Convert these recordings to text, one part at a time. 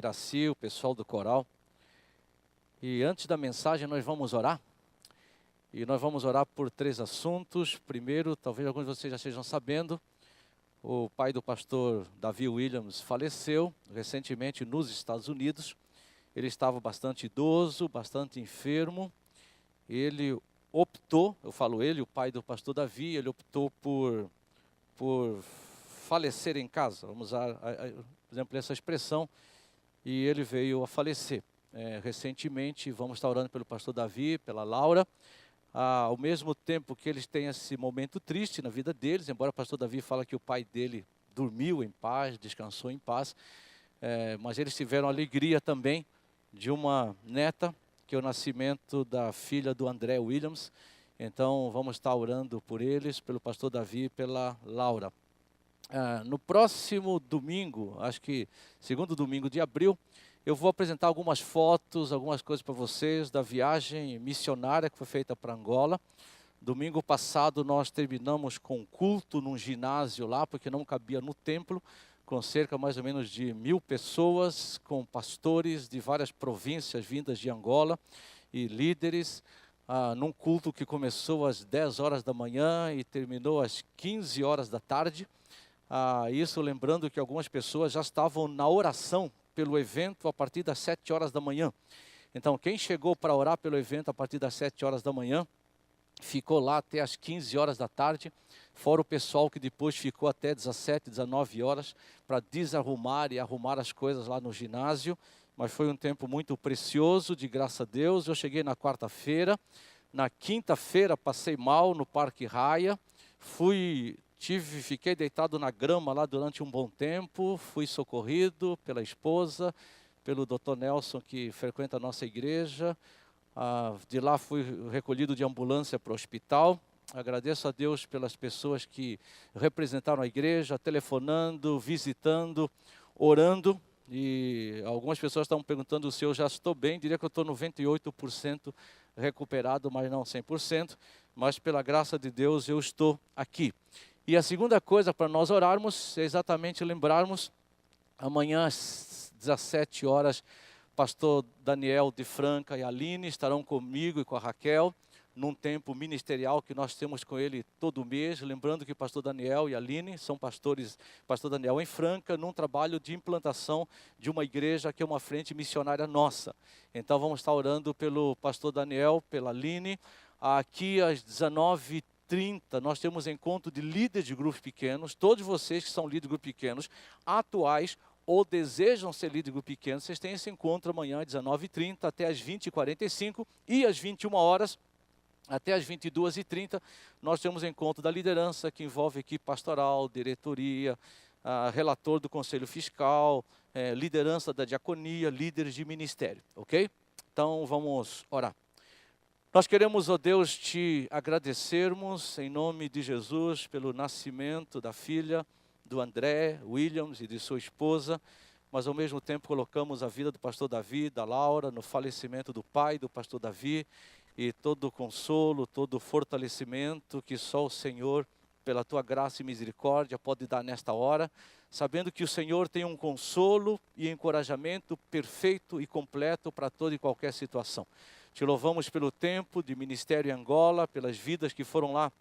Iraci, o pessoal do coral. E antes da mensagem nós vamos orar. E nós vamos orar por 3 assuntos. Primeiro, talvez alguns de vocês já estejam sabendo, o pai do pastor Davi Williams faleceu recentemente nos Estados Unidos. Ele estava bastante idoso, bastante enfermo. Ele optou, eu falo ele, o pai do pastor Davi, ele optou por falecer em casa. Vamos usar, por exemplo, essa expressão. E ele veio a falecer. Recentemente, vamos estar orando pelo pastor Davi, pela Laura. Ao mesmo tempo que eles têm esse momento triste na vida deles, embora o pastor Davi fala que o pai dele dormiu em paz, descansou em paz, mas eles tiveram alegria também de uma neta, que é o nascimento da filha do André Williams. Então vamos estar orando por eles, pelo pastor Davi e pela Laura. No próximo domingo, acho que segundo domingo de abril, eu vou apresentar algumas fotos, algumas coisas para vocês da viagem missionária que foi feita para Angola. Domingo passado nós terminamos com culto num ginásio lá, porque não cabia no templo, com cerca mais ou menos de 1000 pessoas, com pastores de várias províncias vindas de Angola e líderes, num culto que começou às 10 horas da manhã e terminou às 15 horas da tarde. Isso lembrando que algumas pessoas já estavam na oração pelo evento a partir das 7 horas da manhã. Então, quem chegou para orar pelo evento a partir das 7 horas da manhã, ficou lá até as 15 horas da tarde, fora o pessoal que depois ficou até 17, 19 horas para desarrumar e arrumar as coisas lá no ginásio. Mas foi um tempo muito precioso, de graça a Deus. Eu cheguei na quarta-feira, na quinta-feira passei mal no Parque Raia, fiquei deitado na grama lá durante um bom tempo, fui socorrido pela esposa, pelo Dr. Nelson, que frequenta a nossa igreja. De lá fui recolhido de ambulância para o hospital. Agradeço a Deus pelas pessoas que representaram a igreja, telefonando, visitando, orando. E algumas pessoas estavam perguntando se eu já estou bem. Diria que eu estou 98% recuperado, mas não 100%. Mas pela graça de Deus eu estou aqui. E a segunda coisa para nós orarmos é exatamente lembrarmos, amanhã às 17 horas, pastor Daniel de Franca e a Aline estarão comigo e com a Raquel, num tempo ministerial que nós temos com ele todo mês. Lembrando que pastor Daniel e a Aline são pastores, pastor Daniel em Franca, num trabalho de implantação de uma igreja que é uma frente missionária nossa. Então vamos estar orando pelo pastor Daniel, pela Aline. Aqui às 19h30 nós temos encontro de líderes de grupos pequenos. Todos vocês que são líderes de grupos pequenos, atuais ou desejam ser líder de grupo pequeno, vocês têm esse encontro amanhã às 19h30 até às 20h45 e às 21 horas até às 22h30 nós temos encontro da liderança, que envolve equipe pastoral, diretoria, relator do conselho fiscal, liderança da diaconia, líderes de ministério, ok? Então vamos orar. Nós queremos, ó Deus, te agradecermos em nome de Jesus pelo nascimento da filha do André Williams e de sua esposa, mas ao mesmo tempo colocamos a vida do pastor Davi, da Laura, no falecimento do pai do pastor Davi, e todo o consolo, todo o fortalecimento que só o Senhor, pela tua graça e misericórdia, pode dar nesta hora, sabendo que o Senhor tem um consolo e encorajamento perfeito e completo para toda e qualquer situação. Te louvamos pelo tempo de ministério em Angola, pelas vidas que foram lá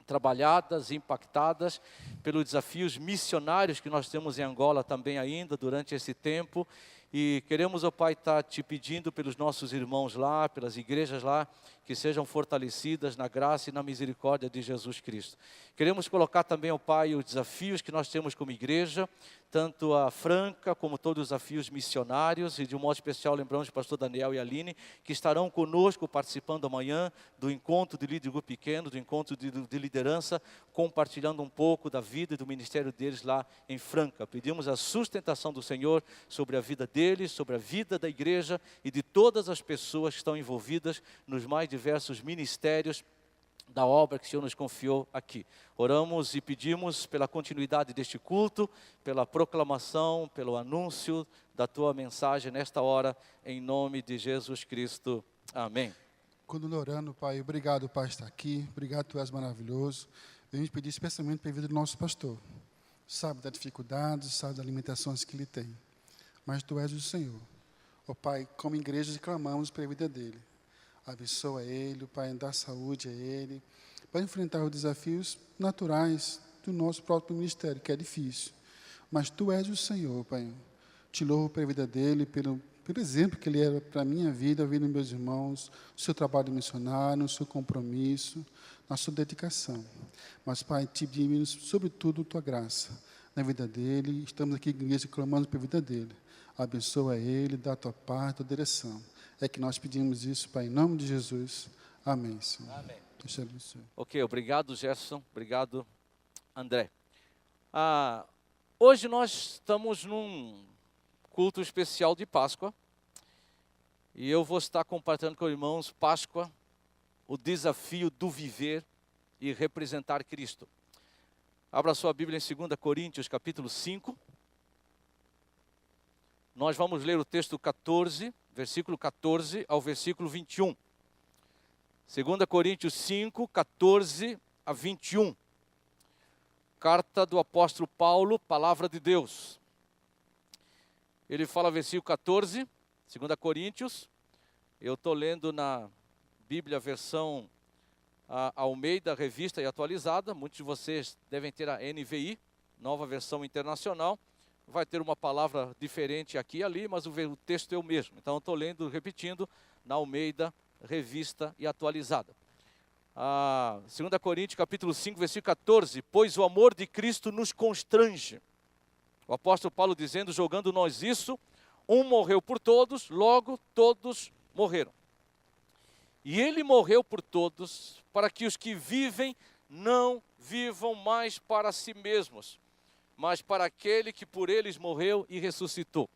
trabalhadas, impactadas, pelos desafios missionários que nós temos em Angola também ainda durante esse tempo. E queremos, ó Pai, estar te pedindo pelos nossos irmãos lá, pelas igrejas lá, que sejam fortalecidas na graça e na misericórdia de Jesus Cristo. Queremos colocar também, ó Pai, os desafios que nós temos como igreja, tanto a Franca como todos os desafios missionários, e de um modo especial lembramos o pastor Daniel e a Aline, que estarão conosco participando amanhã do encontro de líder de grupo pequeno, do encontro de liderança, compartilhando um pouco da vida e do ministério deles lá em Franca. Pedimos a sustentação do Senhor sobre a vida deles, sobre a vida da igreja e de todas as pessoas que estão envolvidas nos mais diversos ministérios da obra que o Senhor nos confiou aqui. Oramos e pedimos pela continuidade deste culto, pela proclamação, pelo anúncio da tua mensagem nesta hora, em nome de Jesus Cristo. Amém. Quando orando, Pai, obrigado, Pai, estar aqui. Obrigado, Tu és maravilhoso. Venho pedir especialmente pela vida do nosso pastor. Sabe das dificuldades, sabe das limitações que ele tem. mas Tu és o Senhor. Ó Pai, como igreja clamamos pela vida dele. Abençoa ele, Pai, dá saúde a ele, para enfrentar os desafios naturais do nosso próprio ministério, que é difícil. Mas Tu és o Senhor, Pai. Te louvo pela vida dele, pelo exemplo que ele era para a minha vida, a vida dos meus irmãos, o seu trabalho missionário, o seu compromisso, a sua dedicação. Mas, Pai, te pedimos, sobretudo, Tua graça na vida dele. Estamos aqui, igreja, clamando pela vida dele. Abençoa ele, dá a Tua parte, a Tua direção. É que nós pedimos isso, Pai, em nome de Jesus. Amém, Senhor. Amém. Deus te abençoe. Ok, obrigado, Gerson. Obrigado, André. Hoje nós estamos num culto especial de Páscoa. E eu vou estar compartilhando com os irmãos Páscoa, o desafio do viver e representar Cristo. Abra sua Bíblia em 2 Coríntios, capítulo 5. Nós vamos ler o texto 14, versículo 14 ao versículo 21. 2 Coríntios 5, 14 a 21. Carta do apóstolo Paulo, palavra de Deus. Ele fala, versículo 14, 2 Coríntios. Eu estou lendo na Bíblia, versão Almeida, revista e atualizada. Muitos de vocês devem ter a NVI, nova versão internacional. Vai ter uma palavra diferente aqui e ali, mas o texto é o mesmo. Então, eu estou lendo, repetindo, na Almeida, revista e atualizada. 2 Coríntios, capítulo 5, versículo 14. Pois o amor de Cristo nos constrange. O apóstolo Paulo dizendo, jogando nós isso, um morreu por todos, logo todos morreram. E ele morreu por todos, para que os que vivem não vivam mais para si mesmos, mas para aquele que por eles morreu e ressuscitou.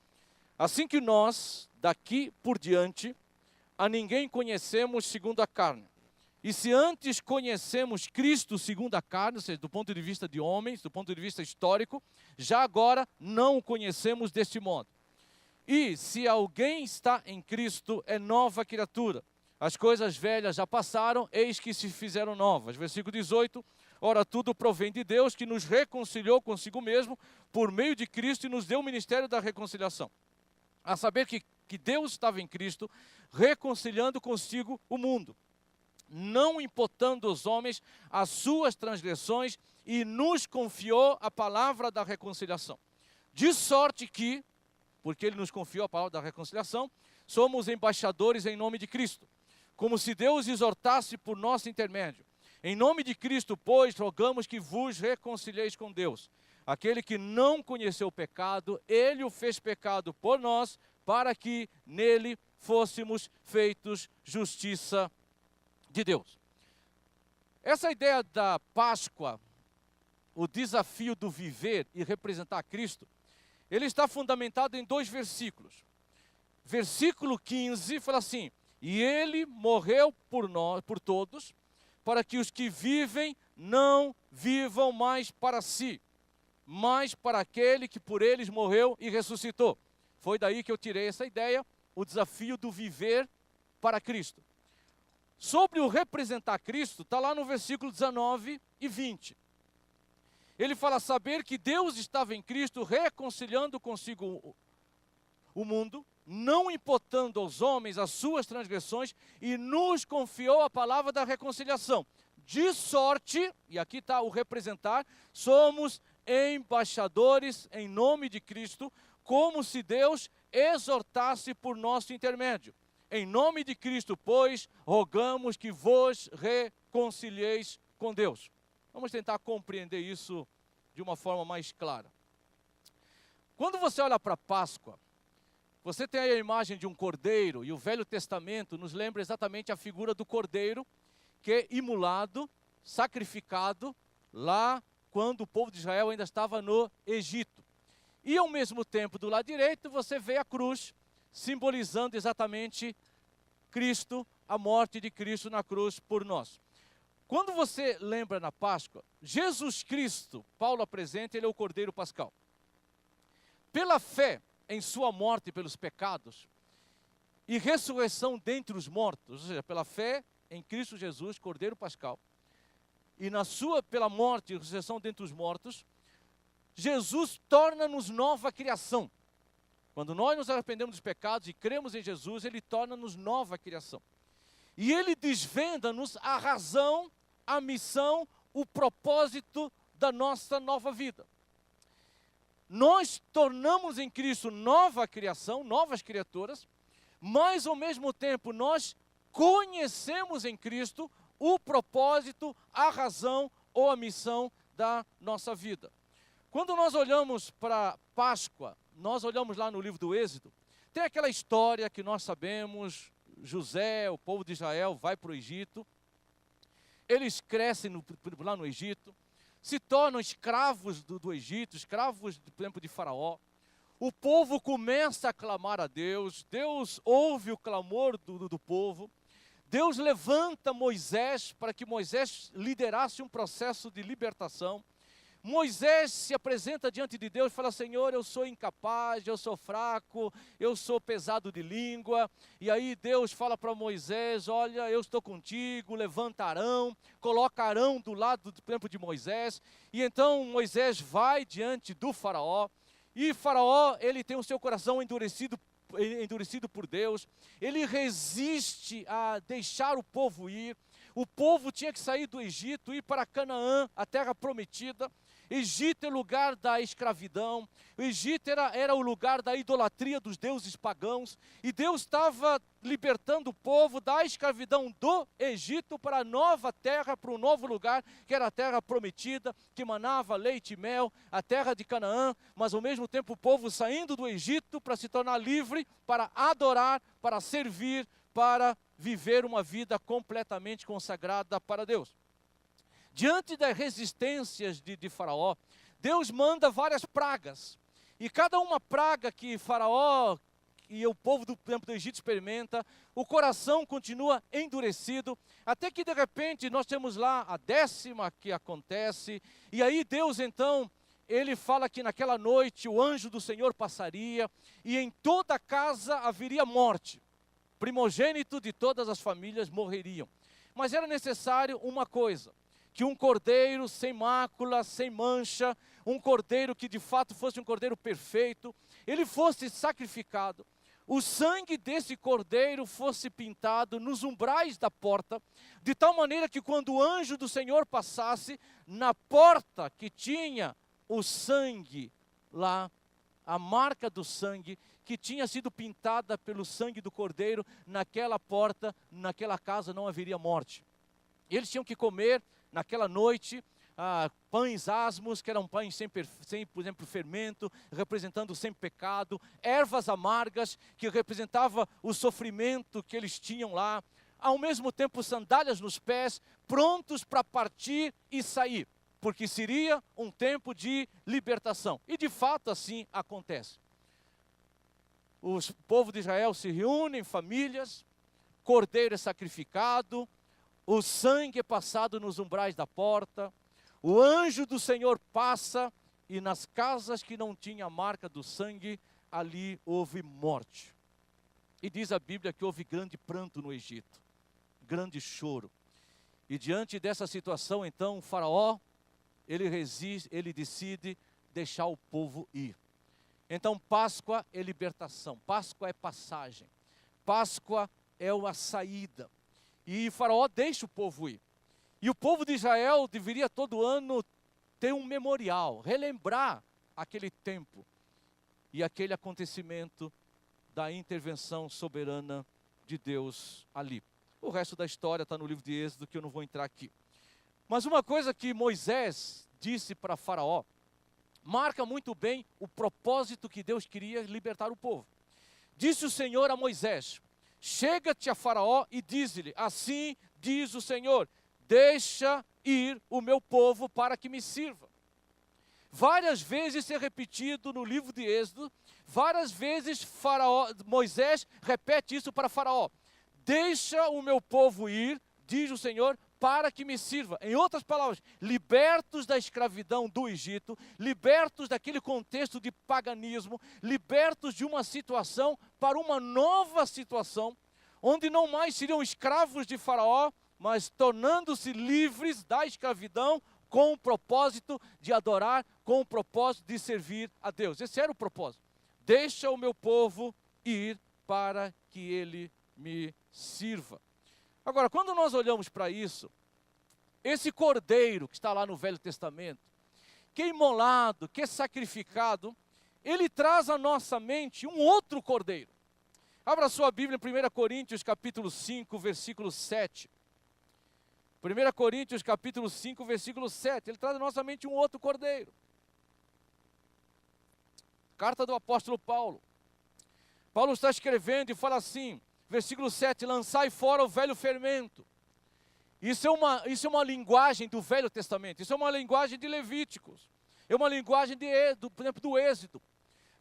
Assim que nós, daqui por diante, a ninguém conhecemos segundo a carne. E se antes conhecemos Cristo segundo a carne, ou seja, do ponto de vista de homens, do ponto de vista histórico, já agora não o conhecemos deste modo. E se alguém está em Cristo, é nova criatura. As coisas velhas já passaram, eis que se fizeram novas. Versículo 18, ora tudo provém de Deus, que nos reconciliou consigo mesmo, por meio de Cristo, e nos deu o ministério da reconciliação. A saber que Deus estava em Cristo, reconciliando consigo o mundo, não imputando aos homens as suas transgressões, e nos confiou a palavra da reconciliação. De sorte que, porque Ele nos confiou a palavra da reconciliação, somos embaixadores em nome de Cristo, como se Deus exortasse por nosso intermédio. Em nome de Cristo, pois, rogamos que vos reconcilieis com Deus. Aquele que não conheceu o pecado, Ele o fez pecado por nós, para que nele fôssemos feitos justiça de Deus. Essa ideia da Páscoa, o desafio do viver e representar Cristo, ele está fundamentado em 2 versículos. Versículo 15 fala assim, e ele morreu por nós, por todos, para que os que vivem não vivam mais para si, mas para aquele que por eles morreu e ressuscitou. Foi daí que eu tirei essa ideia, o desafio do viver para Cristo. Sobre o representar Cristo, está lá no versículo 19 e 20. Ele fala, saber que Deus estava em Cristo reconciliando consigo o mundo, não imputando aos homens as suas transgressões, e nos confiou a palavra da reconciliação. De sorte, e aqui está o representar, somos embaixadores em nome de Cristo, como se Deus exortasse por nosso intermédio. Em nome de Cristo, pois, rogamos que vos reconcilieis com Deus. Vamos tentar compreender isso de uma forma mais clara. Quando você olha para a Páscoa, você tem aí a imagem de um cordeiro, e o Velho Testamento nos lembra exatamente a figura do cordeiro, que é imolado, sacrificado, lá quando o povo de Israel ainda estava no Egito. E ao mesmo tempo, do lado direito, você vê a cruz, simbolizando exatamente Cristo, a morte de Cristo na cruz por nós. Quando você lembra na Páscoa, Jesus Cristo, Paulo apresenta, ele é o Cordeiro Pascal. Pela fé em sua morte pelos pecados e ressurreição dentre os mortos, ou seja, pela fé em Cristo Jesus, Cordeiro Pascal, e pela morte e ressurreição dentre os mortos, Jesus torna-nos nova criação. Quando nós nos arrependemos dos pecados e cremos em Jesus, Ele torna-nos nova criação. E Ele desvenda-nos a razão, a missão, o propósito da nossa nova vida. Nós tornamos em Cristo nova criação, novas criaturas, mas ao mesmo tempo nós conhecemos em Cristo o propósito, a razão ou a missão da nossa vida. Quando nós olhamos para Páscoa, nós olhamos lá no livro do Êxodo, tem aquela história que nós sabemos, José, o povo de Israel, vai para o Egito, eles crescem lá no Egito, se tornam escravos do Egito, escravos do tempo de Faraó. O povo começa a clamar a Deus, Deus ouve o clamor do povo, Deus levanta Moisés para que Moisés liderasse um processo de libertação. Moisés se apresenta diante de Deus e fala: Senhor, eu sou incapaz, eu sou fraco, eu sou pesado de língua. E aí Deus fala para Moisés: olha, eu estou contigo, levanta Arão, coloca Arão do lado do templo de Moisés. E então Moisés vai diante do Faraó, e Faraó, ele tem o seu coração endurecido por Deus, ele resiste a deixar o povo ir. O povo tinha que sair do Egito, ir para Canaã, a terra prometida. Egito é o lugar da escravidão, o Egito era o lugar da idolatria dos deuses pagãos, e Deus estava libertando o povo da escravidão do Egito para a nova terra, para um novo lugar, que era a terra prometida, que manava leite e mel, a terra de Canaã, mas ao mesmo tempo o povo saindo do Egito para se tornar livre, para adorar, para servir, para viver uma vida completamente consagrada para Deus. Diante das resistências de Faraó, Deus manda várias pragas. E cada uma praga que Faraó e o povo do tempo do Egito experimenta, o coração continua endurecido, até que de repente nós temos lá a 10ª que acontece, e aí Deus então, ele fala que naquela noite o anjo do Senhor passaria, e em toda a casa haveria morte. Primogênito de todas as famílias morreriam. Mas era necessário uma coisa, que um cordeiro sem mácula, sem mancha, um cordeiro que de fato fosse um cordeiro perfeito, ele fosse sacrificado, o sangue desse cordeiro fosse pintado nos umbrais da porta, de tal maneira que quando o anjo do Senhor passasse, na porta que tinha o sangue lá, a marca do sangue, que tinha sido pintada pelo sangue do cordeiro, naquela porta, naquela casa não haveria morte. Eles tinham que comer naquela noite pães asmos, que eram pães sem, por exemplo, fermento, representando sem pecado, ervas amargas, que representava o sofrimento que eles tinham lá, ao mesmo tempo sandálias nos pés, prontos para partir e sair, porque seria um tempo de libertação. E de fato assim acontece. O povo de Israel se reúne em famílias, cordeiro é sacrificado, o sangue é passado nos umbrais da porta, o anjo do Senhor passa, e nas casas que não tinha a marca do sangue, ali houve morte. E diz a Bíblia que houve grande pranto no Egito, grande choro. E diante dessa situação, então, o Faraó, ele decide deixar o povo ir. Então, Páscoa é libertação, Páscoa é passagem, Páscoa é a saída. E Faraó deixa o povo ir. E o povo de Israel deveria todo ano ter um memorial, relembrar aquele tempo e aquele acontecimento da intervenção soberana de Deus ali. O resto da história está no livro de Êxodo, que eu não vou entrar aqui. Mas uma coisa que Moisés disse para Faraó, marca muito bem o propósito que Deus queria libertar o povo. Disse o Senhor a Moisés: chega-te a Faraó e diz-lhe, assim diz o Senhor, deixa ir o meu povo para que me sirva. Várias vezes é repetido no livro de Êxodo, várias vezes Moisés repete isso para Faraó. Deixa o meu povo ir, diz o Senhor, para que me sirva. Em outras palavras, libertos da escravidão do Egito, libertos daquele contexto de paganismo, libertos de uma situação para uma nova situação, onde não mais seriam escravos de Faraó, mas tornando-se livres da escravidão, com o propósito de adorar, com o propósito de servir a Deus. Esse era o propósito. deixa o meu povo ir para que ele me sirva. Agora, quando nós olhamos para isso, esse cordeiro que está lá no Velho Testamento, que é imolado, que é sacrificado, ele traz à nossa mente um outro cordeiro. Abra sua Bíblia em 1 Coríntios capítulo 5, versículo 7. 1 Coríntios capítulo 5, versículo 7. Ele traz à nossa mente um outro cordeiro. Carta do apóstolo Paulo. Paulo está escrevendo e fala assim, versículo 7, lançai fora o velho fermento. Isso é uma linguagem do Velho Testamento, isso é uma linguagem de Levíticos, é uma linguagem por exemplo, do Êxodo.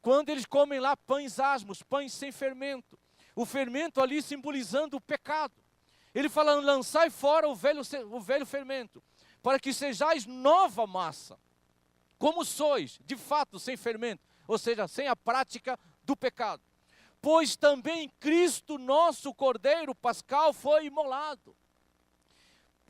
Quando eles comem lá pães asmos, pães sem fermento, o fermento ali simbolizando o pecado. Ele fala, lançai fora o velho fermento, para que sejais nova massa, como sois, de fato, sem fermento, ou seja, sem a prática do pecado. Pois também Cristo, nosso Cordeiro Pascal, foi imolado.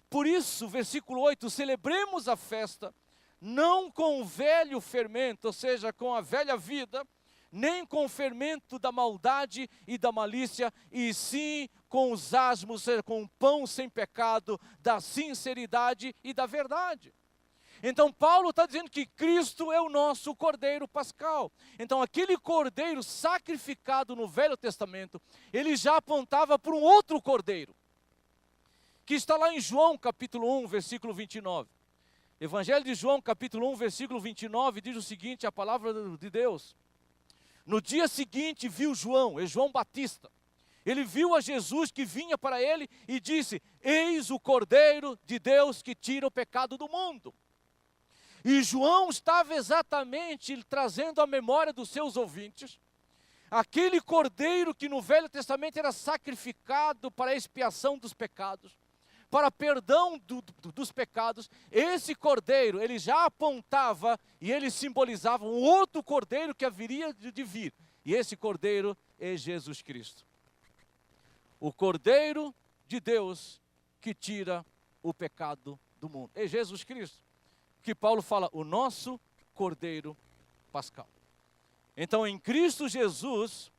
Por isso, versículo 8, celebremos a festa, não com o velho fermento, ou seja, com a velha vida, nem com o fermento da maldade e da malícia, e sim com os asmos, ou seja, com o pão sem pecado, da sinceridade e da verdade. Então Paulo está dizendo que Cristo é o nosso Cordeiro Pascal. Então aquele Cordeiro sacrificado no Velho Testamento, ele já apontava para um outro Cordeiro, que está lá em João capítulo 1, versículo 29. Evangelho de João capítulo 1, versículo 29, diz o seguinte, a palavra de Deus. No dia seguinte viu João, é João Batista. Ele viu a Jesus que vinha para ele e disse, eis o Cordeiro de Deus que tira o pecado do mundo. E João estava exatamente trazendo à memória dos seus ouvintes aquele cordeiro que no Velho Testamento era sacrificado para a expiação dos pecados, para perdão dos pecados. Esse cordeiro, ele já apontava e ele simbolizava um outro cordeiro que haveria de vir. E esse cordeiro é Jesus Cristo. O Cordeiro de Deus que tira o pecado do mundo. É Jesus Cristo. Que Paulo fala, o nosso Cordeiro Pascal. Então, em Cristo Jesus,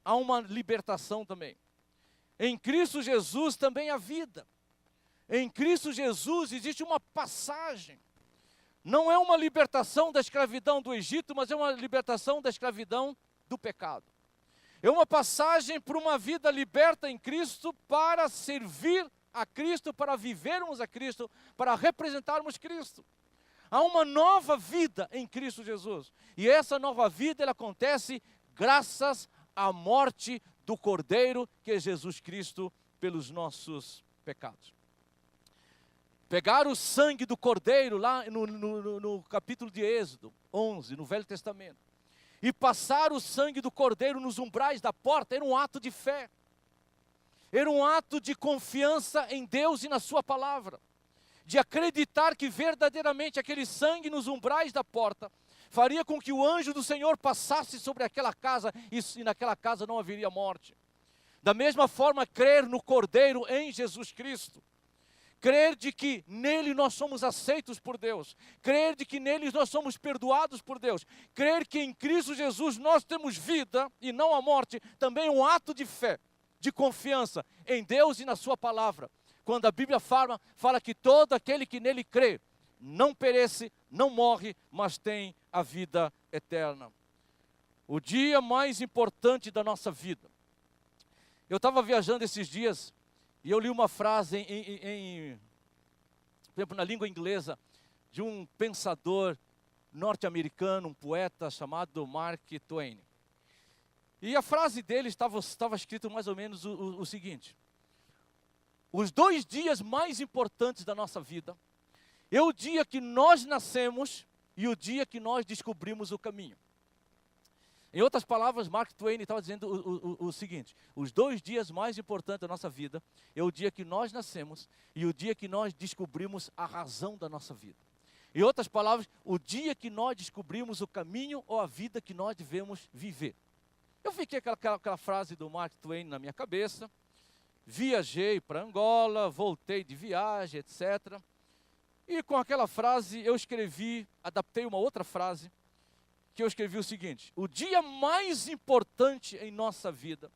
há uma libertação também. Em Cristo Jesus também há vida. Em Cristo Jesus existe uma passagem. Não é uma libertação da escravidão do Egito, mas é uma libertação da escravidão do pecado. É uma passagem para uma vida liberta em Cristo para servir a Cristo, para vivermos a Cristo, para representarmos Cristo. Há uma nova vida em Cristo Jesus. E essa nova vida, ela acontece graças à morte do Cordeiro, que é Jesus Cristo, pelos nossos pecados. Pegar o sangue do Cordeiro, lá no capítulo de Êxodo 11, no Velho Testamento, e passar o sangue do Cordeiro nos umbrais da porta, era um ato de fé. Era um ato de confiança em Deus e na sua palavra. De acreditar que verdadeiramente aquele sangue nos umbrais da porta faria com que o anjo do Senhor passasse sobre aquela casa e naquela casa não haveria morte. Da mesma forma, crer no Cordeiro em Jesus Cristo. Crer de que nele nós somos aceitos por Deus. Crer de que nele nós somos perdoados por Deus. Crer que em Cristo Jesus nós temos vida e não a morte, também é um ato de fé, de confiança em Deus e na sua palavra. Quando a Bíblia fala que todo aquele que nele crê, não perece, não morre, mas tem a vida eterna. O dia mais importante da nossa vida. Eu estava viajando esses dias e eu li uma frase por exemplo, na língua inglesa, de um pensador norte-americano, um poeta chamado Mark Twain. E a frase dele estava escrito mais ou menos o seguinte: os 2 dias mais importantes da nossa vida é o dia que nós nascemos e o dia que nós descobrimos o caminho. Em outras palavras, Mark Twain estava dizendo o seguinte: os 2 dias mais importantes da nossa vida é o dia que nós nascemos e o dia que nós descobrimos a razão da nossa vida. Em outras palavras, o dia que nós descobrimos o caminho ou a vida que nós devemos viver. Eu fiquei com aquela frase do Mark Twain na minha cabeça, viajei para Angola, voltei de viagem, etc. E com aquela frase eu adaptei uma outra frase, que eu escrevi o seguinte: o dia mais importante em nossa vida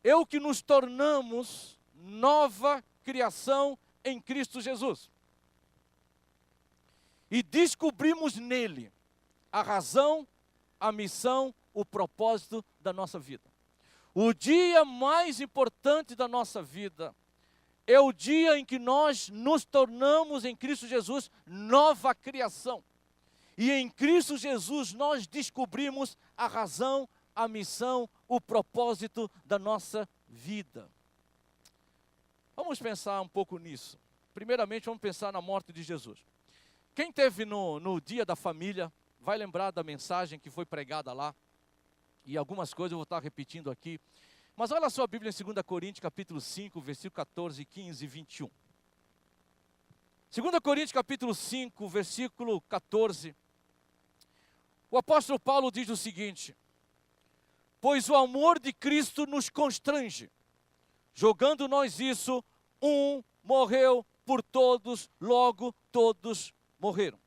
é o que nos tornamos nova criação em Cristo Jesus. E descobrimos nele a razão, a missão, o propósito da nossa vida. O dia mais importante da nossa vida é o dia em que nós nos tornamos em Cristo Jesus nova criação. E em Cristo Jesus nós descobrimos a razão, a missão, o propósito da nossa vida. Vamos pensar um pouco nisso. Primeiramente, vamos pensar na morte de Jesus. Quem teve no dia da família, vai lembrar da mensagem que foi pregada lá. E algumas coisas eu vou estar repetindo aqui. Mas olha só a Bíblia em 2 Coríntios, capítulo 5, versículo 14, 15 e 21. 2 Coríntios, capítulo 5, versículo 14. O apóstolo Paulo diz o seguinte: pois o amor de Cristo nos constrange, jogando nós isso, um morreu por todos, logo todos morreram.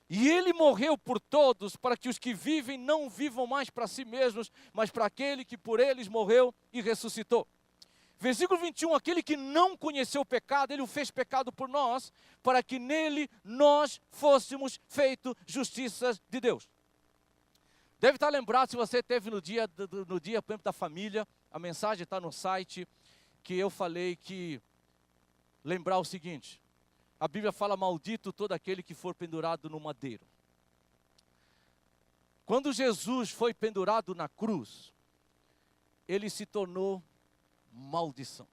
E ele morreu por todos, para que os que vivem não vivam mais para si mesmos, mas para aquele que por eles morreu e ressuscitou. Versículo 21, aquele que não conheceu o pecado, ele o fez pecado por nós, para que nele nós fôssemos feitos justiça de Deus. Deve estar lembrado, se você teve no dia, por exemplo, da família, a mensagem está no site, que eu falei que lembrar o seguinte: a Bíblia fala, maldito todo aquele que for pendurado no madeiro. Quando Jesus foi pendurado na cruz, ele se tornou maldição.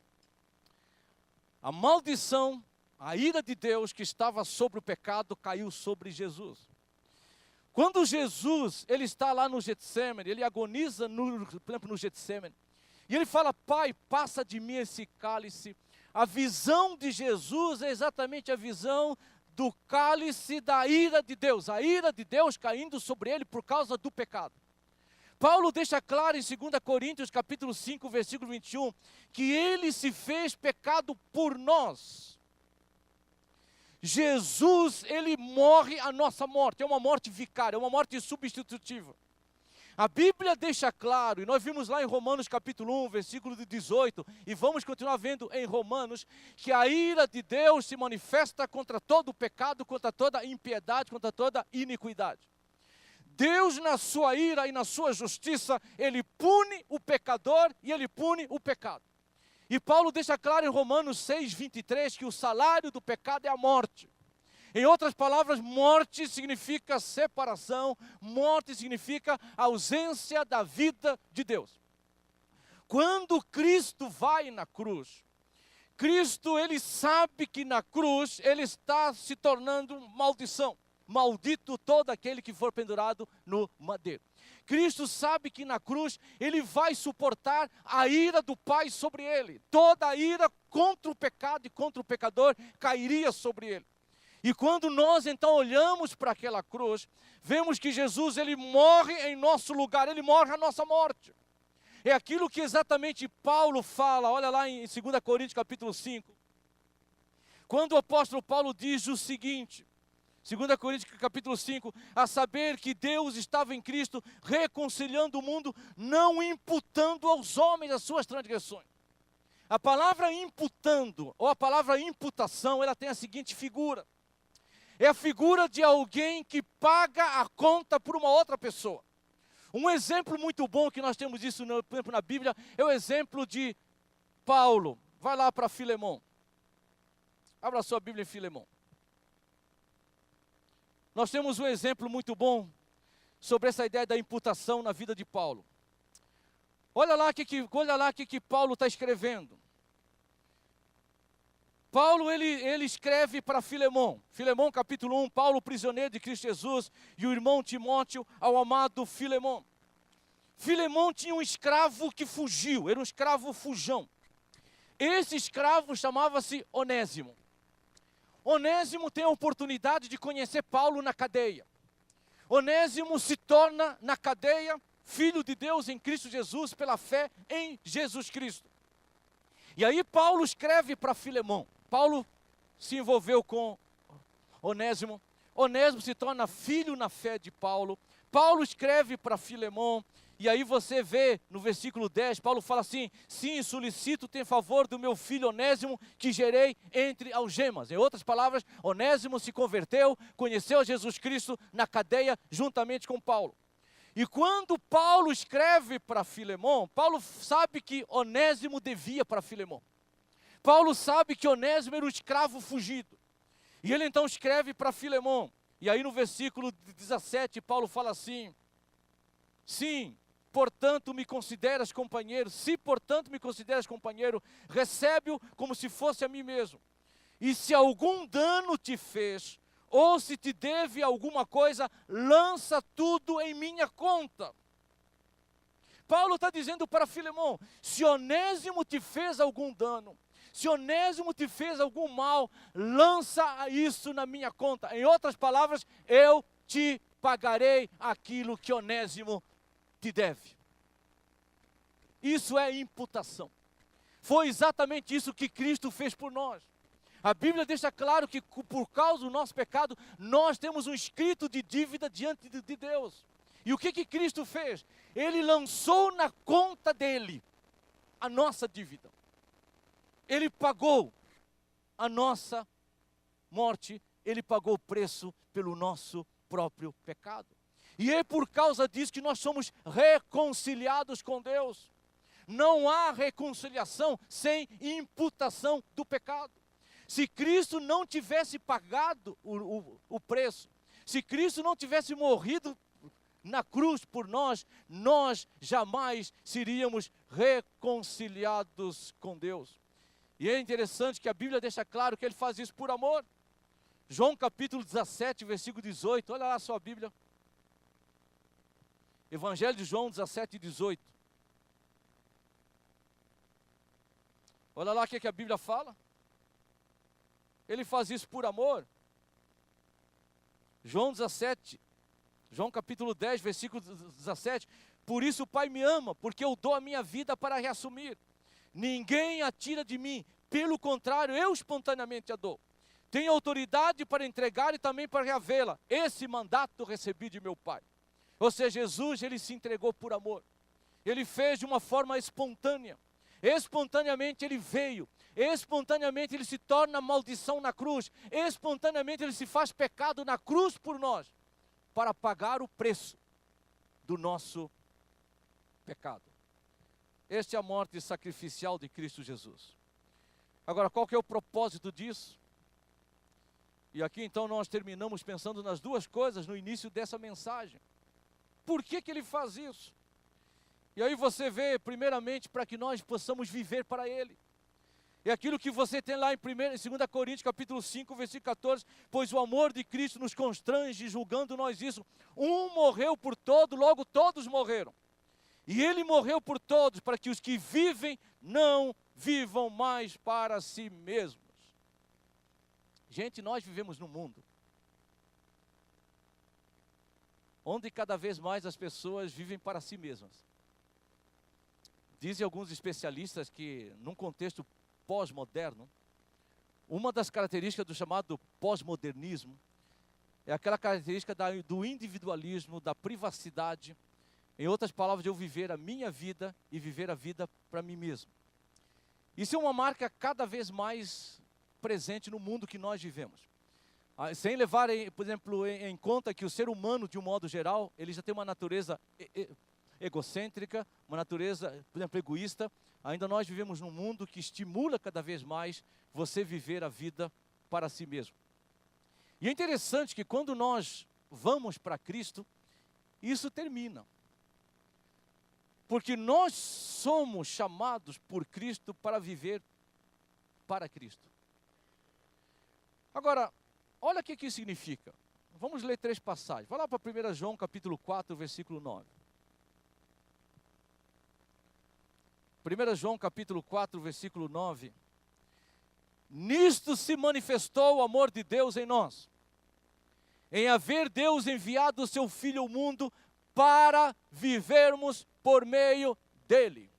A maldição, a ira de Deus que estava sobre o pecado, caiu sobre Jesus. Quando Jesus, ele está lá no Getsêmani, ele agoniza, por exemplo, no Getsêmani, e ele fala, Pai, passa de mim esse cálice. A visão de Jesus é exatamente a visão do cálice da ira de Deus, a ira de Deus caindo sobre ele por causa do pecado. Paulo deixa claro em 2 Coríntios capítulo 5, versículo 21, que ele se fez pecado por nós. Jesus, ele morre a nossa morte, é uma morte vicária, é uma morte substitutiva. A Bíblia deixa claro, e nós vimos lá em Romanos capítulo 1, versículo 18, e vamos continuar vendo em Romanos, que a ira de Deus se manifesta contra todo o pecado, contra toda impiedade, contra toda iniquidade. Deus, na sua ira e na sua justiça, ele pune o pecador e ele pune o pecado. E Paulo deixa claro em Romanos 6, 23, que o salário do pecado é a morte. Em outras palavras, morte significa separação, morte significa ausência da vida de Deus. Quando Cristo vai na cruz, Cristo, ele sabe que na cruz ele está se tornando maldição. Maldito todo aquele que for pendurado no madeiro. Cristo sabe que na cruz ele vai suportar a ira do Pai sobre ele. Toda a ira contra o pecado e contra o pecador cairia sobre ele. E quando nós então olhamos para aquela cruz, vemos que Jesus, ele morre em nosso lugar, ele morre a nossa morte. É aquilo que exatamente Paulo fala, olha lá em 2 Coríntios capítulo 5. Quando o apóstolo Paulo diz o seguinte, 2 Coríntios capítulo 5, a saber que Deus estava em Cristo reconciliando o mundo, não imputando aos homens as suas transgressões. A palavra imputando, ou a palavra imputação, ela tem a seguinte figura. É a figura de alguém que paga a conta por uma outra pessoa. Um exemplo muito bom que nós temos isso na Bíblia é o exemplo de Paulo. Vai lá para Filemão. Abra a sua Bíblia em Filemão. Nós temos um exemplo muito bom sobre essa ideia da imputação na vida de Paulo. Olha lá o que Paulo está escrevendo. Paulo, ele escreve para Filemão. Filemão, capítulo 1, Paulo, prisioneiro de Cristo Jesus, e o irmão Timóteo ao amado Filemão. Filemão tinha um escravo que fugiu, era um escravo fujão. Esse escravo chamava-se Onésimo. Onésimo tem a oportunidade de conhecer Paulo na cadeia. Onésimo se torna, na cadeia, filho de Deus em Cristo Jesus, pela fé em Jesus Cristo. E aí Paulo escreve para Filemão. Paulo se envolveu com Onésimo. Onésimo se torna filho na fé de Paulo. Paulo escreve para Filemon, e aí você vê no versículo 10, Paulo fala assim: sim, solicito tem favor do meu filho Onésimo, que gerei entre algemas. Em outras palavras, Onésimo se converteu, conheceu a Jesus Cristo na cadeia juntamente com Paulo. E quando Paulo escreve para Filemon, Paulo sabe que Onésimo devia para Filemon. Paulo sabe que Onésimo era um escravo fugido. E ele então escreve para Filemon. E aí no versículo 17, Paulo fala assim: sim, portanto me consideras companheiro. Se portanto me consideras companheiro, recebe-o como se fosse a mim mesmo. E se algum dano te fez, ou se te deve alguma coisa, lança tudo em minha conta. Paulo está dizendo para Filemon: se Onésimo te fez algum dano, se Onésimo te fez algum mal, lança isso na minha conta. Em outras palavras, eu te pagarei aquilo que Onésimo te deve. Isso é imputação. Foi exatamente isso que Cristo fez por nós. A Bíblia deixa claro que por causa do nosso pecado, nós temos um escrito de dívida diante de Deus. E o que Cristo fez? Ele lançou na conta dele a nossa dívida. Ele pagou a nossa morte, ele pagou o preço pelo nosso próprio pecado. E é por causa disso que nós somos reconciliados com Deus. Não há reconciliação sem imputação do pecado. Se Cristo não tivesse pagado o preço, se Cristo não tivesse morrido na cruz por nós, nós jamais seríamos reconciliados com Deus. E é interessante que a Bíblia deixa claro que ele faz isso por amor. João capítulo 17, versículo 18, olha lá a sua Bíblia. Evangelho de João 17, 18. Olha lá o que a Bíblia fala. Ele faz isso por amor. João capítulo 10, versículo 17. Por isso o Pai me ama, porque eu dou a minha vida para reassumir. Ninguém a tira de mim, pelo contrário, eu espontaneamente a dou. Tenho autoridade para entregar e também para reavê-la. Esse mandato recebi de meu Pai. Ou seja, Jesus, ele se entregou por amor. Ele fez de uma forma espontânea. Espontaneamente ele veio. Espontaneamente ele se torna maldição na cruz. Espontaneamente ele se faz pecado na cruz por nós, para pagar o preço do nosso pecado. Esta é a morte sacrificial de Cristo Jesus. Agora, qual que é o propósito disso? E aqui então nós terminamos pensando nas duas coisas no início dessa mensagem. Por que ele faz isso? E aí você vê, primeiramente, para que nós possamos viver para Ele. É aquilo que você tem lá em 2 Coríntios capítulo 5, versículo 14, pois o amor de Cristo nos constrange, julgando nós isso. Um morreu por todo, logo todos morreram. E Ele morreu por todos, para que os que vivem não vivam mais para si mesmos. Gente, nós vivemos num mundo onde cada vez mais as pessoas vivem para si mesmas. Dizem alguns especialistas que, num contexto pós-moderno, uma das características do chamado pós-modernismo é aquela característica do individualismo, da privacidade. Em outras palavras, de eu viver a minha vida e viver a vida para mim mesmo. Isso é uma marca cada vez mais presente no mundo que nós vivemos. Sem levar, por exemplo, em conta que o ser humano, de um modo geral, ele já tem uma natureza egocêntrica, uma natureza, por exemplo, egoísta. Ainda nós vivemos num mundo que estimula cada vez mais você viver a vida para si mesmo. E é interessante que quando nós vamos para Cristo, isso termina. Porque nós somos chamados por Cristo para viver para Cristo. Agora, olha o que isso significa. Vamos ler 3 passagens. Vai lá para 1 João capítulo 4, versículo 9. 1 João capítulo 4, versículo 9. Nisto se manifestou o amor de Deus em nós, em haver Deus enviado o seu Filho ao mundo para vivermos por meio dele.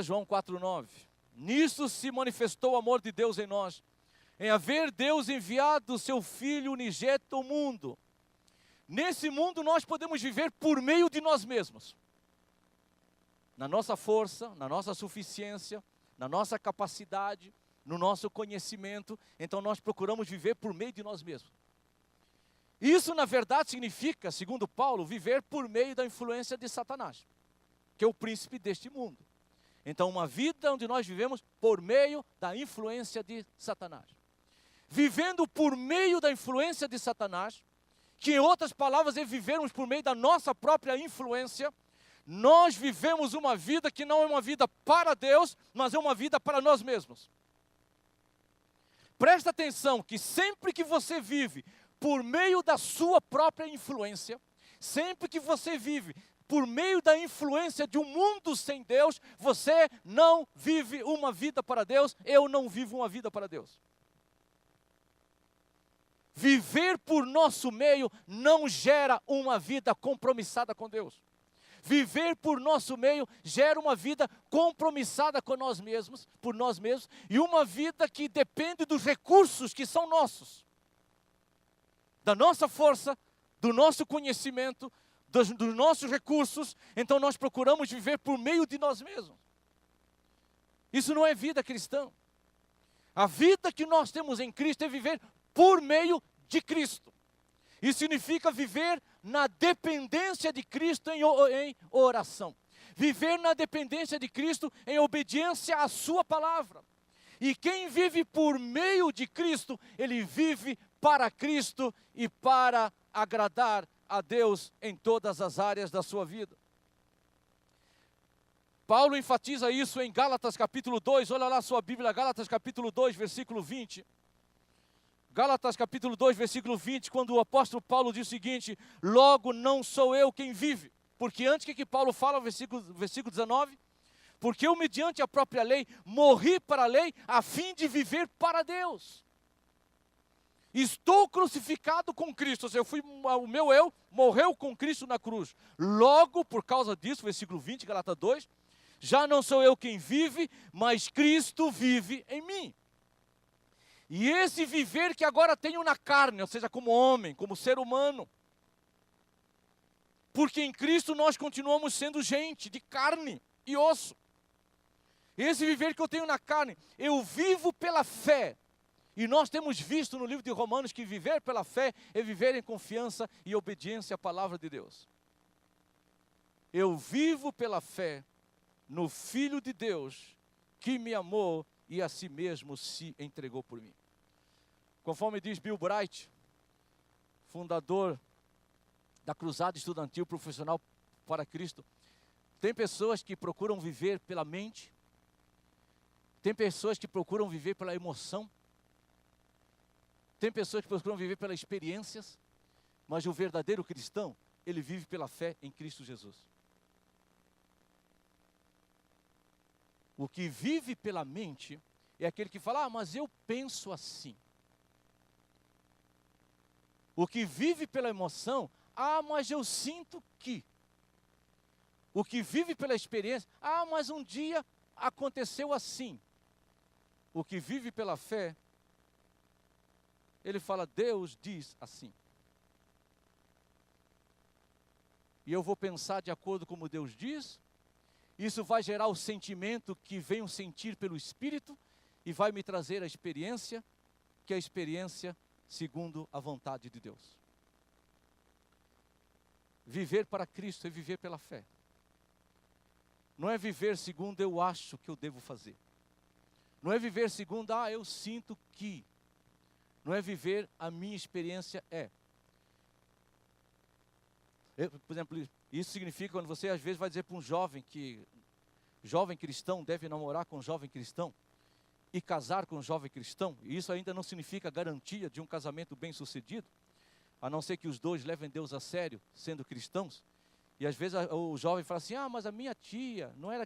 João 4, 9. Nisso se manifestou o amor de Deus em nós, em haver Deus enviado o seu Filho unigênito ao mundo. Nesse mundo nós podemos viver por meio de nós mesmos. Na nossa força, na nossa suficiência, na nossa capacidade, no nosso conhecimento. Então nós procuramos viver por meio de nós mesmos. Isso na verdade significa, segundo Paulo, viver por meio da influência de Satanás, que é o príncipe deste mundo. Então uma vida onde nós vivemos por meio da influência de Satanás. Vivendo por meio da influência de Satanás, que em outras palavras é vivermos por meio da nossa própria influência, nós vivemos uma vida que não é uma vida para Deus, mas é uma vida para nós mesmos. Presta atenção que sempre que você vive por meio da sua própria influência, sempre que você vive por meio da influência de um mundo sem Deus, você não vive uma vida para Deus, eu não vivo uma vida para Deus. Viver por nosso meio não gera uma vida compromissada com Deus. Viver por nosso meio gera uma vida compromissada com nós mesmos, por nós mesmos, e uma vida que depende dos recursos que são nossos. Da nossa força, do nosso conhecimento, dos nossos recursos. Então nós procuramos viver por meio de nós mesmos. Isso não é vida cristã. A vida que nós temos em Cristo é viver por meio de Cristo. Isso significa viver na dependência de Cristo em oração. Viver na dependência de Cristo em obediência à sua palavra. E quem vive por meio de Cristo, ele vive para Cristo e para agradar a Deus em todas as áreas da sua vida. Paulo enfatiza isso em Gálatas capítulo 2, olha lá a sua Bíblia, Gálatas capítulo 2, versículo 20. Gálatas capítulo 2, versículo 20, quando o apóstolo Paulo diz o seguinte: logo não sou eu quem vive. Porque antes que Paulo fala, versículo 19, porque eu mediante a própria lei, morri para a lei, a fim de viver para Deus. Estou crucificado com Cristo, ou seja, o meu eu morreu com Cristo na cruz. Logo, por causa disso, versículo 20, Gálatas 2, já não sou eu quem vive, mas Cristo vive em mim. E esse viver que agora tenho na carne, ou seja, como homem, como ser humano. Porque em Cristo nós continuamos sendo gente de carne e osso. Esse viver que eu tenho na carne, eu vivo pela fé. E nós temos visto no livro de Romanos que viver pela fé é viver em confiança e obediência à palavra de Deus. Eu vivo pela fé no Filho de Deus que me amou e a si mesmo se entregou por mim. Conforme diz Bill Bright, fundador da Cruzada Estudantil Profissional para Cristo, tem pessoas que procuram viver pela mente, tem pessoas que procuram viver pela emoção, tem pessoas que procuram viver pelas experiências, mas o verdadeiro cristão, ele vive pela fé em Cristo Jesus. O que vive pela mente é aquele que fala, mas eu penso assim. O que vive pela emoção, mas eu sinto que. O que vive pela experiência, mas um dia aconteceu assim. O que vive pela fé, ele fala, Deus diz assim. E eu vou pensar de acordo com como Deus diz. Isso vai gerar o sentimento que venho sentir pelo Espírito e vai me trazer a experiência, que é a experiência segundo a vontade de Deus. Viver para Cristo é viver pela fé. Não é viver segundo eu acho que eu devo fazer. Não é viver segundo, eu sinto que. Não é viver a minha experiência é. Por exemplo, isso significa quando você às vezes vai dizer para um jovem que jovem cristão deve namorar com um jovem cristão e casar com um jovem cristão, e isso ainda não significa garantia de um casamento bem sucedido, a não ser que os dois levem Deus a sério, sendo cristãos. E às vezes o jovem fala assim, mas a minha tia não era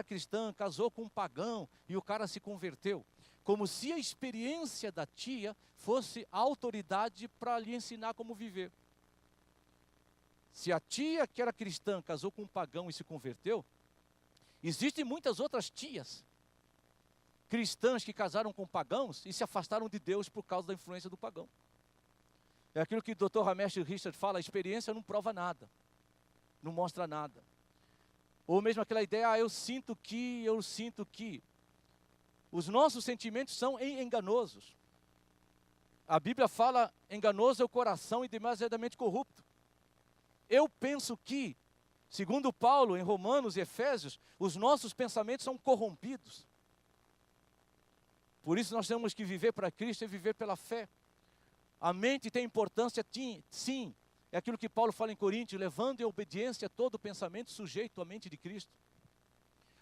cristã, casou com um pagão e o cara se converteu. Como se a experiência da tia fosse a autoridade para lhe ensinar como viver. Se a tia que era cristã casou com um pagão e se converteu, existem muitas outras tias cristãs que casaram com pagãos e se afastaram de Deus por causa da influência do pagão. É aquilo que o Dr. Ramesh Richard fala, a experiência não prova nada, não mostra nada. Ou mesmo aquela ideia, eu sinto que. Os nossos sentimentos são enganosos. A Bíblia fala, enganoso é o coração e demasiadamente corrupto. Eu penso que, segundo Paulo, em Romanos e Efésios, os nossos pensamentos são corrompidos. Por isso nós temos que viver para Cristo e viver pela fé. A mente tem importância, sim. É aquilo que Paulo fala em Coríntios, levando em obediência todo pensamento sujeito à mente de Cristo.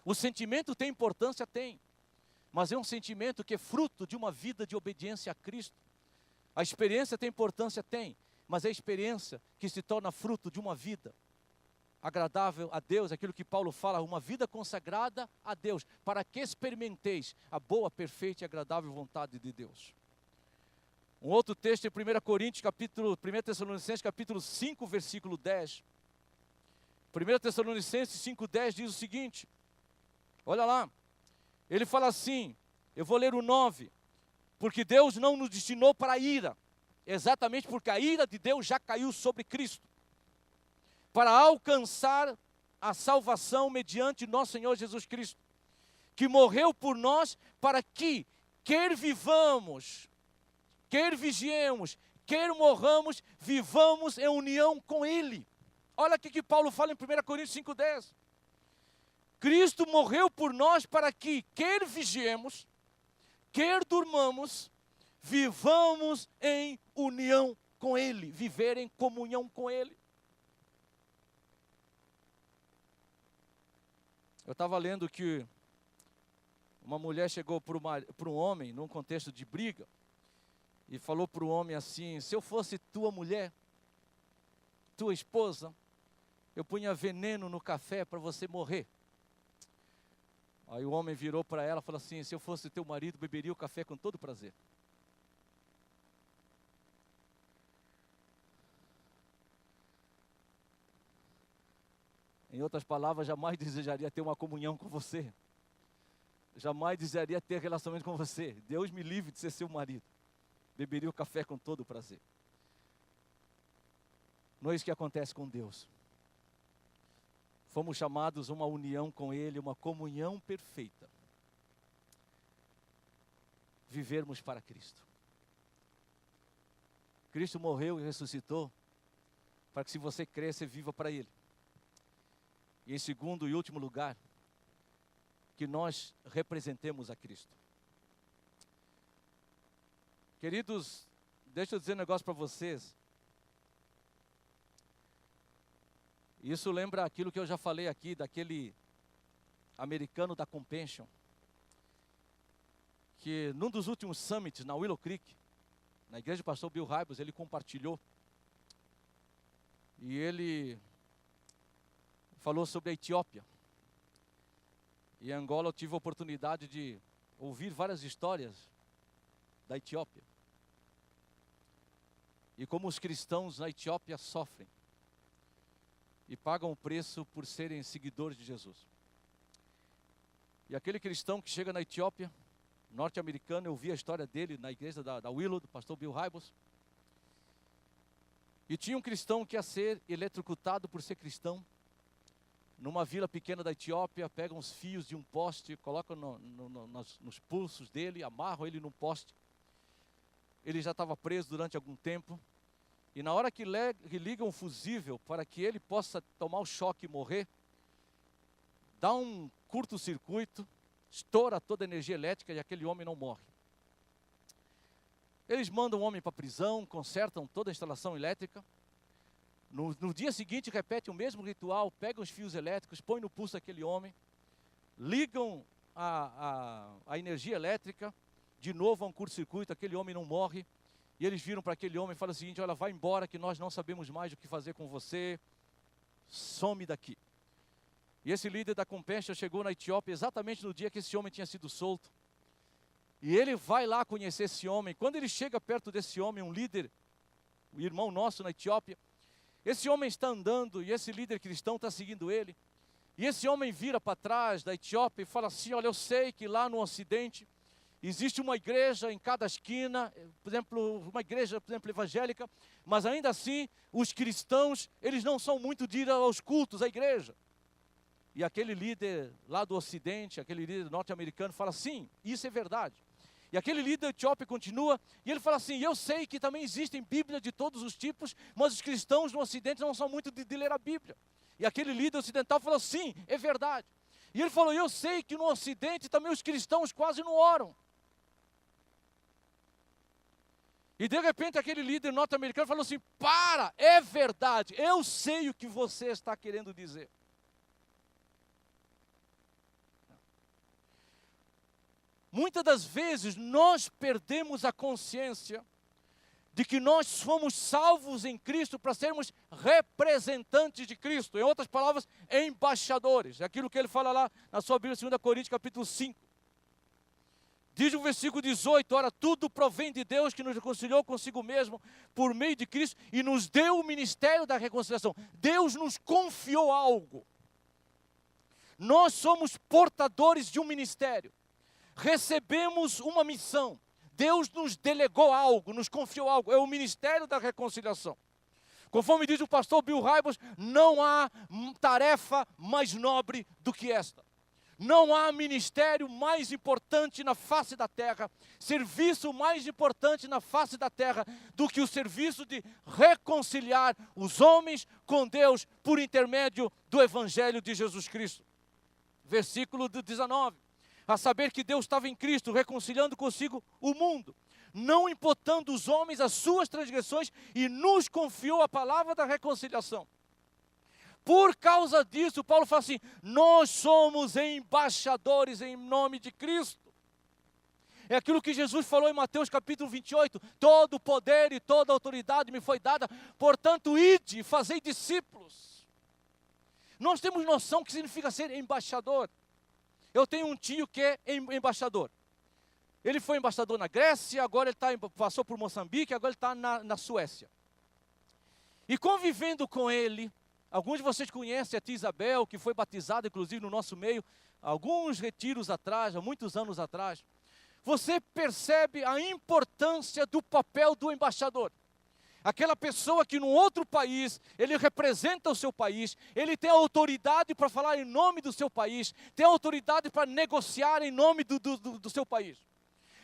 O sentimento tem importância? Tem. Mas é um sentimento que é fruto de uma vida de obediência a Cristo. A experiência tem importância? Tem. Mas é a experiência que se torna fruto de uma vida agradável a Deus, aquilo que Paulo fala, uma vida consagrada a Deus, para que experimenteis a boa, perfeita e agradável vontade de Deus. Um outro texto em 1 Tessalonicenses capítulo 5, versículo 10. 1 Tessalonicenses 5,10 diz o seguinte, olha lá, ele fala assim, eu vou ler o 9, porque Deus não nos destinou para a ira, exatamente porque a ira de Deus já caiu sobre Cristo, para alcançar a salvação mediante nosso Senhor Jesus Cristo, que morreu por nós para que, quer vivamos, quer vigiemos, quer morramos, vivamos em união com Ele. Olha o que Paulo fala em 1 Coríntios 5,10. Cristo morreu por nós para que, quer vigiemos, quer durmamos, vivamos em união com Ele, viver em comunhão com Ele. Eu estava lendo que uma mulher chegou para um homem, num contexto de briga, e falou para o homem assim, se eu fosse tua mulher, tua esposa, eu punha veneno no café para você morrer. Aí o homem virou para ela e falou assim, se eu fosse teu marido, beberia o café com todo prazer. Em outras palavras, jamais desejaria ter uma comunhão com você. Jamais desejaria ter relacionamento com você. Deus me livre de ser seu marido. Beberia o café com todo o prazer. Não é isso que acontece com Deus. Fomos chamados a uma união com Ele, uma comunhão perfeita. Vivermos para Cristo. Cristo morreu e ressuscitou para que, se você crer, você viva para Ele. E em segundo e último lugar, que nós representemos a Cristo. Queridos, deixa eu dizer um negócio para vocês. Isso lembra aquilo que eu já falei aqui, daquele americano da Compassion, que num dos últimos summits na Willow Creek, na igreja do pastor Bill Hybels, ele compartilhou. E ele falou sobre a Etiópia. E em Angola eu tive a oportunidade de ouvir várias histórias da Etiópia. E como os cristãos na Etiópia sofrem e pagam o preço por serem seguidores de Jesus. E aquele cristão que chega na Etiópia, norte-americano, eu vi a história dele na igreja da Willow, do pastor Bill Hybels. E tinha um cristão que ia ser eletrocutado por ser cristão. Numa vila pequena da Etiópia, pegam os fios de um poste, colocam nos pulsos dele, amarram ele num poste. Ele já estava preso durante algum tempo. E na hora que ligam um fusível para que ele possa tomar o choque e morrer, dá um curto-circuito, estoura toda a energia elétrica e aquele homem não morre. Eles mandam o homem para a prisão, consertam toda a instalação elétrica. No dia seguinte, repetem o mesmo ritual, pegam os fios elétricos, põem no pulso daquele homem, ligam a energia elétrica, de novo a um curto-circuito, aquele homem não morre. E eles viram para aquele homem e falam o seguinte, olha, vai embora que nós não sabemos mais o que fazer com você, some daqui. E esse líder da Compassion chegou na Etiópia exatamente no dia que esse homem tinha sido solto. E ele vai lá conhecer esse homem. Quando ele chega perto desse homem, um líder, um irmão nosso na Etiópia, esse homem está andando e esse líder cristão está seguindo ele. E esse homem vira para trás da Etiópia e fala assim, olha, eu sei que lá no Ocidente existe uma igreja em cada esquina, por exemplo, uma igreja, por exemplo, evangélica, mas ainda assim, os cristãos, eles não são muito de ir aos cultos, à igreja. E aquele líder lá do Ocidente, aquele líder norte-americano fala, sim, isso é verdade. E aquele líder etíope continua, e ele fala assim, eu sei que também existem Bíblias de todos os tipos, mas os cristãos no Ocidente não são muito de ler a Bíblia. E aquele líder ocidental falou, sim, é verdade. E ele falou, eu sei que no Ocidente também os cristãos quase não oram. E de repente aquele líder norte-americano falou assim, é verdade, eu sei o que você está querendo dizer. Muitas das vezes nós perdemos a consciência de que nós fomos salvos em Cristo para sermos representantes de Cristo. Em outras palavras, embaixadores. É aquilo que ele fala lá na sua Bíblia, 2 Coríntios capítulo 5. Diz o versículo 18, ora, tudo provém de Deus que nos reconciliou consigo mesmo por meio de Cristo e nos deu o ministério da reconciliação. Deus nos confiou algo. Nós somos portadores de um ministério. Recebemos uma missão. Deus nos delegou algo, nos confiou algo. É o ministério da reconciliação. Conforme diz o pastor Bill Hybels, não há tarefa mais nobre do que esta. Não há ministério mais importante na face da terra, serviço mais importante na face da terra, do que o serviço de reconciliar os homens com Deus por intermédio do Evangelho de Jesus Cristo. Versículo 19. A saber que Deus estava em Cristo, reconciliando consigo o mundo, não imputando os homens as suas transgressões, e nos confiou a palavra da reconciliação. Por causa disso, Paulo fala assim, nós somos embaixadores em nome de Cristo. É aquilo que Jesus falou em Mateus capítulo 28, todo o poder e toda a autoridade me foi dada, portanto, ide e fazei discípulos. Nós temos noção do que significa ser embaixador. Eu tenho um tio que é embaixador. Ele foi embaixador na Grécia, agora ele passou por Moçambique, agora ele está na Suécia. E convivendo com ele, alguns de vocês conhecem a tia Isabel, que foi batizada, inclusive, no nosso meio, alguns retiros atrás, há muitos anos atrás. Você percebe a importância do papel do embaixador. Aquela pessoa que num outro país, ele representa o seu país, ele tem autoridade para falar em nome do seu país, tem autoridade para negociar em nome do seu país.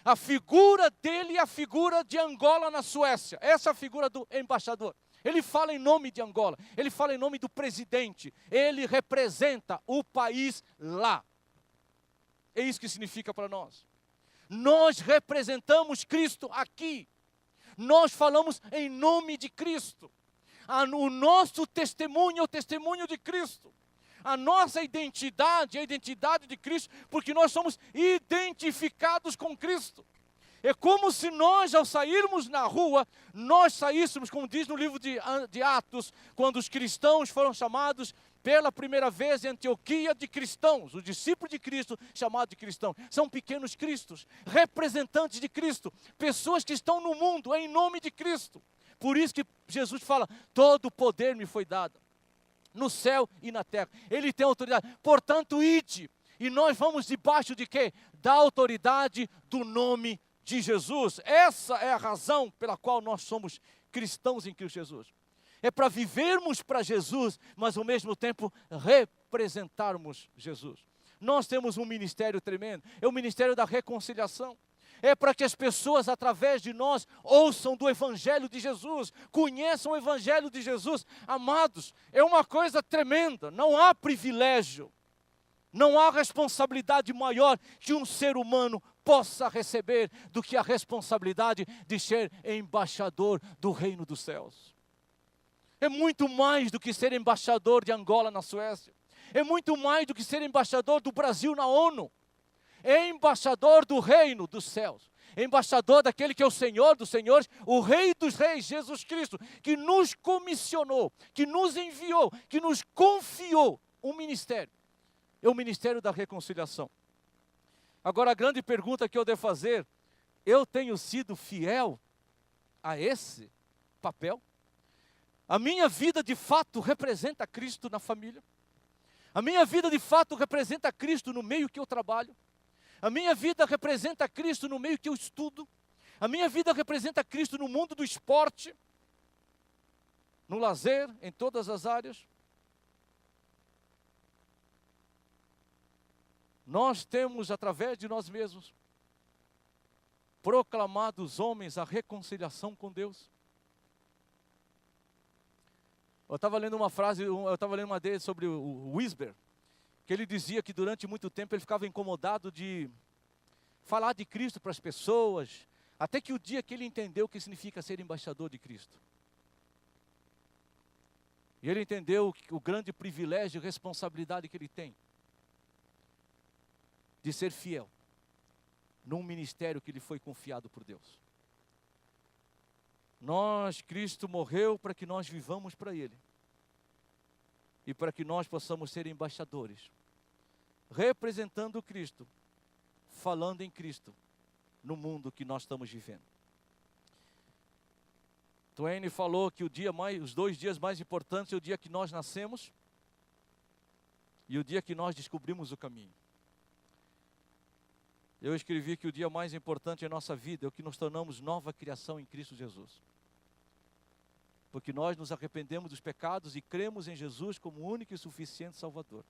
A figura dele é a figura de Angola na Suécia, essa é a figura do embaixador. Ele fala em nome de Angola, ele fala em nome do presidente, ele representa o país lá. É isso que significa para nós. Nós representamos Cristo aqui. Nós falamos em nome de Cristo. O nosso testemunho é o testemunho de Cristo. A nossa identidade é a identidade de Cristo, porque nós somos identificados com Cristo. É como se nós, ao sairmos na rua, nós saíssemos, como diz no livro de Atos, quando os cristãos foram chamados pela primeira vez em Antioquia de cristãos, os discípulos de Cristo chamados de cristãos, são pequenos cristos, representantes de Cristo, pessoas que estão no mundo em nome de Cristo. Por isso que Jesus fala, todo o poder me foi dado, no céu e na terra. Ele tem autoridade, portanto, ide. E nós vamos debaixo de quê? Da autoridade do nome de Jesus. Essa é a razão pela qual nós somos cristãos em Cristo Jesus. É para vivermos para Jesus, mas ao mesmo tempo representarmos Jesus. Nós temos um ministério tremendo, é o ministério da reconciliação. É para que as pessoas, através de nós, ouçam do Evangelho de Jesus, conheçam o Evangelho de Jesus. Amados, é uma coisa tremenda, não há privilégio, não há responsabilidade maior que um ser humano possa receber do que a responsabilidade de ser embaixador do reino dos céus. É muito mais do que ser embaixador de Angola na Suécia. É muito mais do que ser embaixador do Brasil na ONU. É embaixador do reino dos céus. É embaixador daquele que é o Senhor dos senhores, o Rei dos reis, Jesus Cristo, que nos comissionou, que nos enviou, que nos confiou um ministério. É o ministério da reconciliação. Agora a grande pergunta que eu devo fazer, eu tenho sido fiel a esse papel? A minha vida de fato representa Cristo na família? A minha vida de fato representa Cristo no meio que eu trabalho? A minha vida representa Cristo no meio que eu estudo. A minha vida representa Cristo no mundo do esporte, no lazer, em todas as áreas. Nós temos, através de nós mesmos, proclamado os homens a reconciliação com Deus. Eu estava lendo uma frase, eu estava lendo uma deles sobre o Wisber, que ele dizia que durante muito tempo ele ficava incomodado de falar de Cristo para as pessoas, até que o dia que ele entendeu o que significa ser embaixador de Cristo. E ele entendeu o grande privilégio e responsabilidade que ele tem de ser fiel num ministério que lhe foi confiado por Deus. Cristo morreu para que nós vivamos para Ele. E para que nós possamos ser embaixadores, representando Cristo, falando em Cristo, no mundo que nós estamos vivendo. Twain falou que os 2 dias mais importantes é o dia que nós nascemos e o dia que nós descobrimos o caminho. Eu escrevi que o dia mais importante em nossa vida é o que nos tornamos nova criação em Cristo Jesus. Porque nós nos arrependemos dos pecados e cremos em Jesus como único e suficiente Salvador.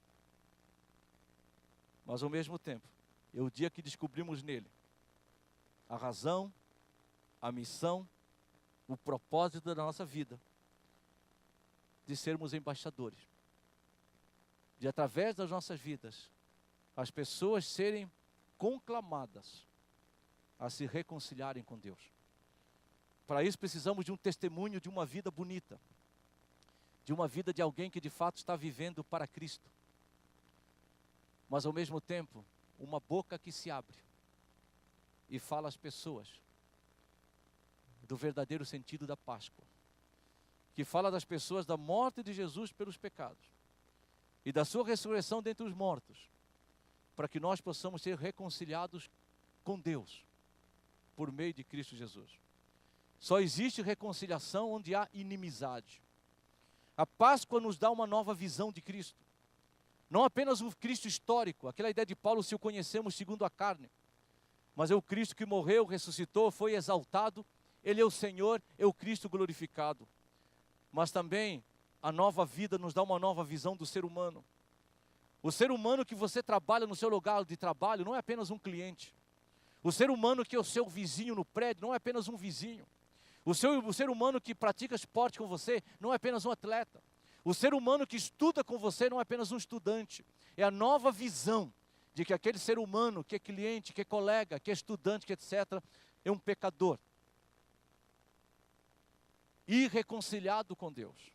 Mas ao mesmo tempo, é o dia que descobrimos nele a razão, a missão, o propósito da nossa vida, de sermos embaixadores. De através das nossas vidas, as pessoas serem conclamadas a se reconciliarem com Deus. Para isso precisamos de um testemunho de uma vida bonita, de uma vida de alguém que de fato está vivendo para Cristo. Mas ao mesmo tempo, uma boca que se abre e fala às pessoas do verdadeiro sentido da Páscoa, que fala das pessoas da morte de Jesus pelos pecados e da sua ressurreição dentre os mortos, para que nós possamos ser reconciliados com Deus por meio de Cristo Jesus. Só existe reconciliação onde há inimizade. A Páscoa nos dá uma nova visão de Cristo. Não apenas o Cristo histórico, aquela ideia de Paulo, se o conhecemos segundo a carne, mas é o Cristo que morreu, ressuscitou, foi exaltado, Ele é o Senhor, é o Cristo glorificado. Mas também a nova vida nos dá uma nova visão do ser humano. O ser humano que você trabalha no seu lugar de trabalho não é apenas um cliente. O ser humano que é o seu vizinho no prédio não é apenas um vizinho. O ser humano que pratica esporte com você não é apenas um atleta. O ser humano que estuda com você não é apenas um estudante. É a nova visão de que aquele ser humano que é cliente, que é colega, que é estudante, que etc., é um pecador. Irreconciliado com Deus.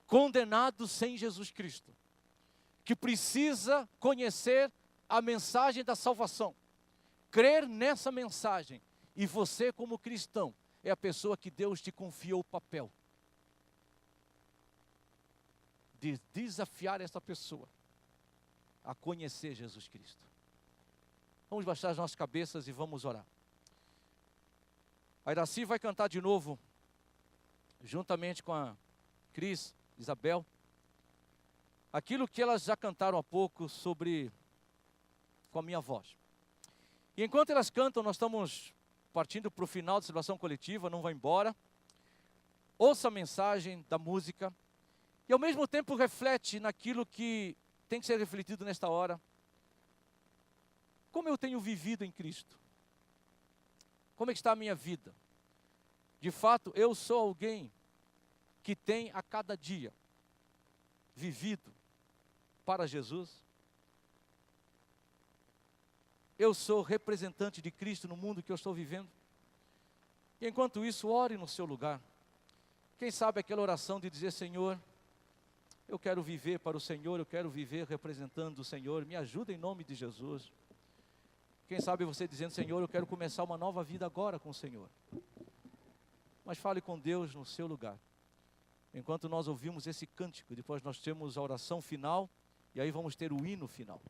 Condenado sem Jesus Cristo. Que precisa conhecer a mensagem da salvação. Crer nessa mensagem. E você, como cristão, é a pessoa que Deus te confiou o papel de desafiar essa pessoa a conhecer Jesus Cristo. Vamos baixar as nossas cabeças e vamos orar. A Iraci vai cantar de novo, juntamente com a Cris, Isabel, aquilo que elas já cantaram há pouco com a minha voz. E enquanto elas cantam, nós estamos partindo para o final da celebração coletiva, não vai embora. Ouça a mensagem da música e ao mesmo tempo reflete naquilo que tem que ser refletido nesta hora. Como eu tenho vivido em Cristo? Como é que está a minha vida? De fato, eu sou alguém que tem a cada dia vivido para Jesus? Eu sou representante de Cristo no mundo que eu estou vivendo? E enquanto isso, ore no seu lugar. Quem sabe aquela oração de dizer: Senhor, eu quero viver para o Senhor, eu quero viver representando o Senhor, me ajuda em nome de Jesus. Quem sabe você dizendo: Senhor, eu quero começar uma nova vida agora com o Senhor. Mas fale com Deus no seu lugar. Enquanto nós ouvimos esse cântico, depois nós temos a oração final, e aí vamos ter o hino final.